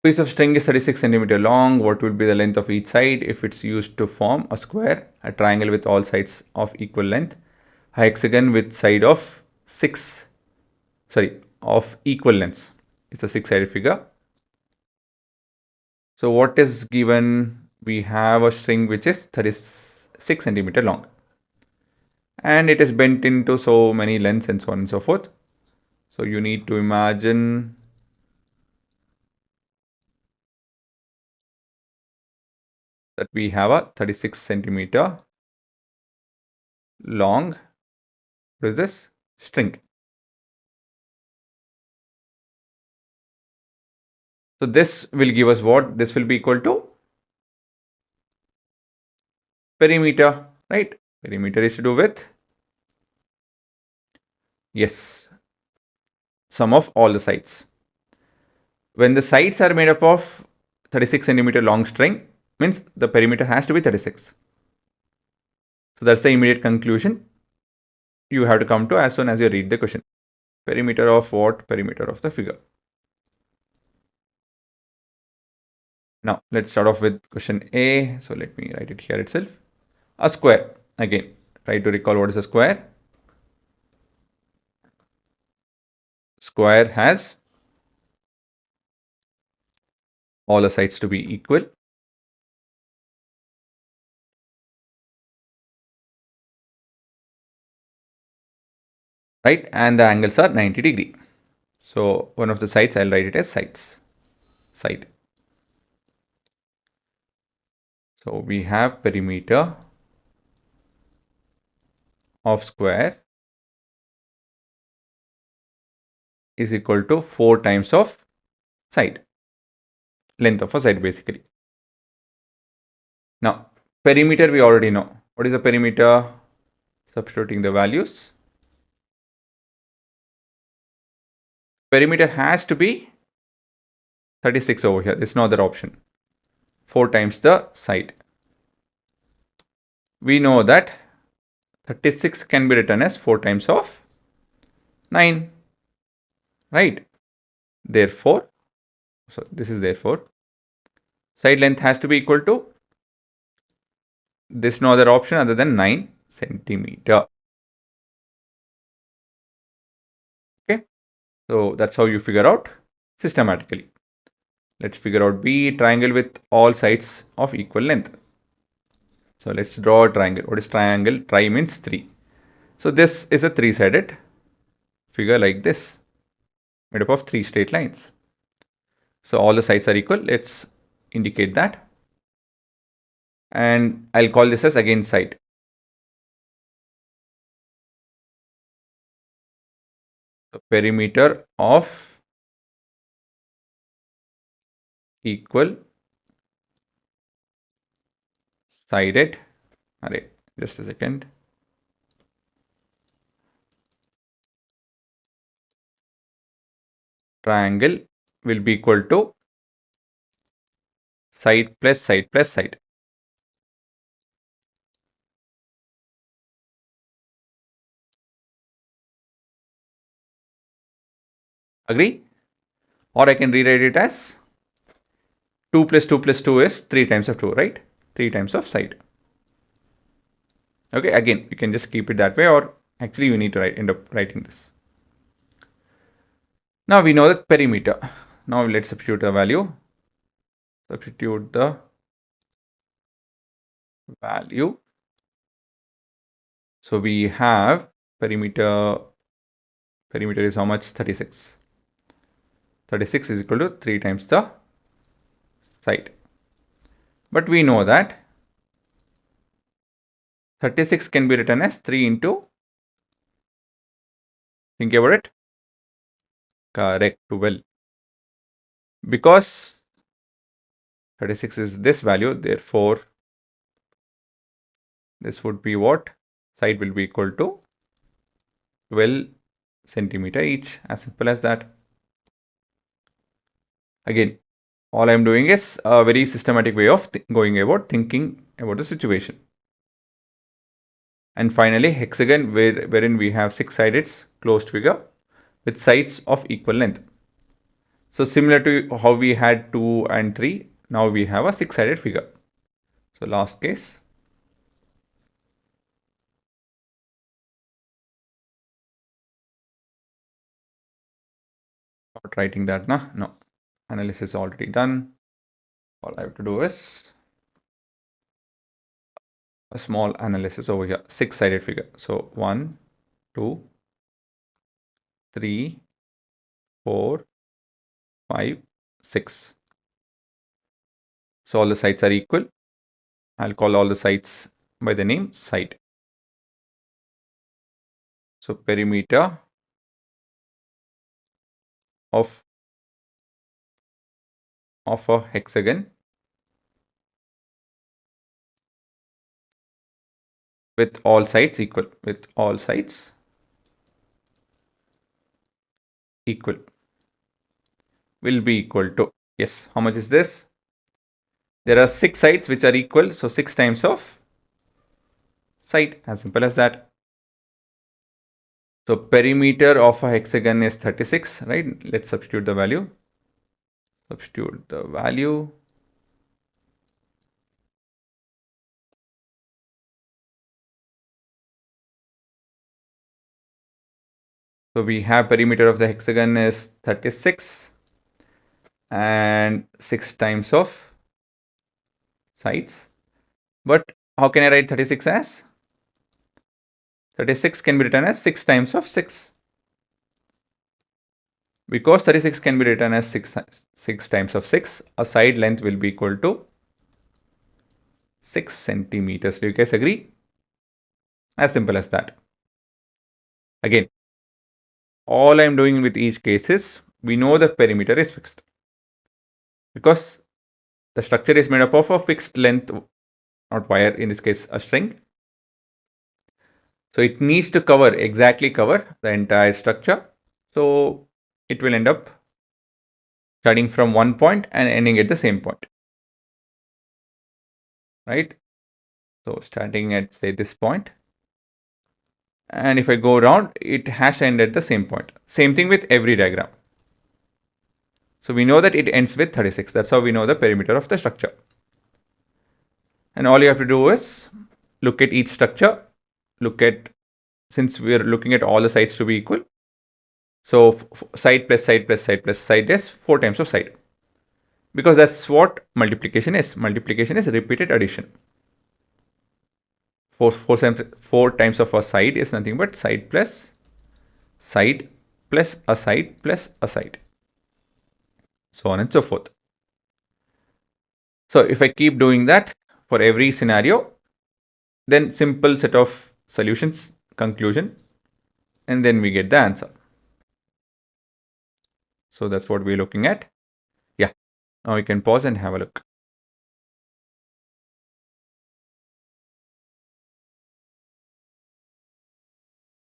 Piece of string is 36 centimeter long. What will be the length of each side if it's used to form a square, a triangle with all sides of equal length, a hexagon with side of of equal lengths. It's a six-sided figure. So what is given? We have a string which is 36 centimeter long, and it is bent into so many lengths and so on and so forth. So you need to imagine that we have a 36 centimeter long, what is this? String. So this will give us what? This will be equal to perimeter, right? Perimeter is to do with, yes, sum of all the sides. When the sides are made up of 36 centimeter long string, means the perimeter has to be 36. So that's the immediate conclusion you have to come to as soon as you read the question. Perimeter of what? Perimeter of the figure. Now let's start off with question A. So let me write it here itself. A square. Again, try to recall what is a square. Square has all the sides to be equal. Right, and the angles are 90 degree. So one of the sides, I'll write it as side. So we have perimeter of square is equal to 4 times of side, length of a side basically. Now perimeter we already know. What is the perimeter? Substituting the values. Perimeter has to be 36 over here. There's no other option. 4 times the side. We know that 36 can be written as 4 times of 9. Right? Therefore, so this is therefore, side length has to be equal to, there's no other option other than 9 centimeter. Okay. So that's how you figure out systematically. Let's figure out B, triangle with all sides of equal length. So let's draw a triangle. What is triangle? Tri means 3. So this is a 3-sided figure like this, made up of 3 straight lines. So all the sides are equal. Let's indicate that. And I'll call this as again side. So perimeter of equal sided array. Just a second. Triangle will be equal to side plus side plus side. Agree? Or I can rewrite it as 2 plus 2 plus 2 is 3 times of 2, right? 3 times of side. Okay, again, you can just keep it that way, or actually you need to end up writing this. Now we know that perimeter. Now let's substitute the value. Substitute the value. So we have perimeter is how much? 36. 36 is equal to 3 times the side. But we know that 36 can be written as 3 into, think about it, correct, 12. Because 36 is this value, therefore this would be what? Side will be equal to 12 centimeter each, as simple as that. Again, all I'm doing is a very systematic way of going about thinking about the situation. And finally, hexagon, wherein we have 6-sided closed figure with sides of equal length. So similar to how we had 2 and 3, now we have a six-sided figure. So last case. Not writing that, nah? No. Analysis already done. All I have to do is a small analysis over here. Six-sided figure. So 1, 2, 3, 4, 5, 6. So all the sides are equal. I'll call all the sides by the name side. So perimeter of a hexagon with all sides equal. With all sides equal will be equal to, yes, how much is this? There are 6 sides which are equal, so 6 times of side, as simple as that. So perimeter of a hexagon is 36, right? Let's substitute the value. Substitute the value. So we have perimeter of the hexagon is 36 and 6 times of sides. But how can I write 36 as? 36 can be written as 6 times of 6. Because 36 can be written as 6 times of 6, a side length will be equal to 6 centimeters. Do you guys agree? As simple as that. Again, all I'm doing with each case is, we know the perimeter is fixed. Because the structure is made up of a fixed length, not wire, in this case a string. So it needs to exactly cover the entire structure. So it will end up starting from one point and ending at the same point. Right? So starting at, say, this point. And if I go around, it has to end at the same point. Same thing with every diagram. So we know that it ends with 36. That's how we know the perimeter of the structure. And all you have to do is look at each structure. Since we are looking at all the sides to be equal. So side plus side plus side plus side is 4 times of side. Because that's what multiplication is. Multiplication is repeated addition. 4 times of a side is nothing but side plus a side plus a side. So on and so forth. So if I keep doing that for every scenario, then simple set of solutions, conclusion, and then we get the answer. So that's what we're looking at. Yeah. Now we can pause and have a look.